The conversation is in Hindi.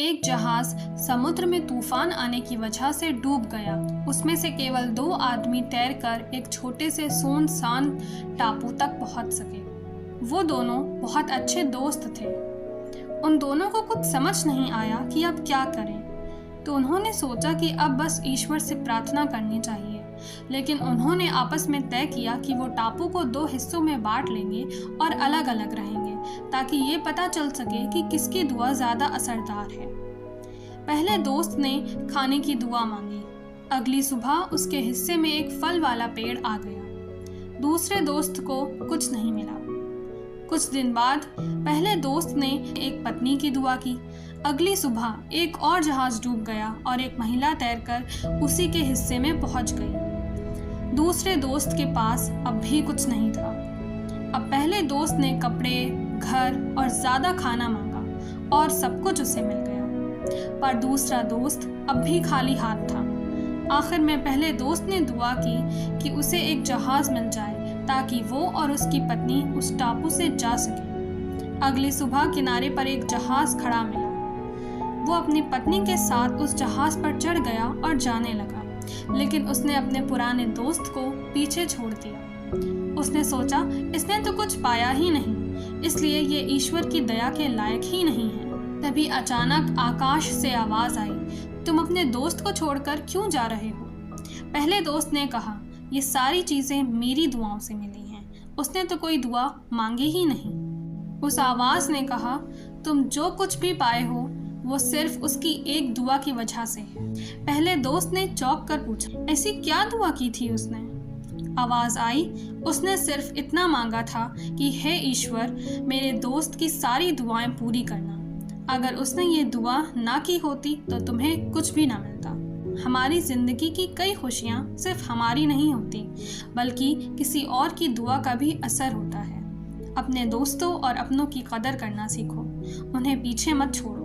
एक जहाज समुद्र में तूफान आने की वजह से डूब गया। उसमें से केवल 2 आदमी तैरकर एक छोटे से सुनसान टापू तक पहुंच सके। वो दोनों बहुत अच्छे दोस्त थे। उन दोनों को कुछ समझ नहीं आया कि अब क्या करें, तो उन्होंने सोचा कि अब बस ईश्वर से प्रार्थना करनी चाहिए। लेकिन उन्होंने आपस में तय किया कि वो टापू को 2 हिस्सों में बांट लेंगे और अलग अलग रहेंगे, ताकि ये पता चल सके कि किसकी दुआ ज़्यादा असरदार है। पहले दोस्त ने खाने की दुआ मांगी। अगली सुबह उसके हिस्से में एक फल वाला पेड़ आ गया। दूसरे दोस्त को कुछ नहीं मिला। कुछ दिन बाद पहले दोस्त ने एक पत्नी की दुआ की। अगली सुबह एक और जहाज डूब गया और एक महिला तैरकर उसी के हिस्से में पहुंच गई। दूसरे दोस्त के पास अब भी कुछ नहीं था। अब पहले दोस्त ने कपड़े, घर और ज़्यादा खाना मांगा और सब कुछ उसे मिल गया, पर दूसरा दोस्त अब भी खाली हाथ था। आखिर में पहले दोस्त ने दुआ की कि उसे एक जहाज मिल जाए ताकि वो और उसकी पत्नी उस टापू से जा सके। अगली सुबह किनारे पर एक जहाज खड़ा मिला। वो अपनी पत्नी के साथ उस जहाज पर चढ़ गया और जाने लगा, लेकिन उसने अपने पुराने दोस्त को पीछे छोड़ दिया। उसने सोचा इसने तो कुछ पाया ही नहीं, इसलिए ये ईश्वर की दया के लायक ही नहीं है। तभी अचानक आकाश से आवाज आई, तुम अपने दोस्त को छोड़कर क्यों जा रहे हो? पहले दोस्त ने कहा, ये सारी चीजें मेरी दुआओं से मिली हैं, उसने तो कोई दुआ मांगी ही नहीं। उस आवाज ने कहा, तुम जो कुछ भी पाए हो वो सिर्फ उसकी एक दुआ की वजह से है। पहले दोस्त ने चौंक कर पूछा, ऐसी क्या दुआ की थी उसने? आवाज आई, उसने सिर्फ इतना मांगा था कि हे ईश्वर, मेरे दोस्त की सारी दुआएं पूरी करना। अगर उसने ये दुआ ना की होती तो तुम्हें कुछ भी ना मिलता। हमारी जिंदगी की कई खुशियाँ सिर्फ हमारी नहीं होती, बल्कि किसी और की दुआ का भी असर होता है। अपने दोस्तों और अपनों की कदर करना सीखो, उन्हें पीछे मत छोड़ो।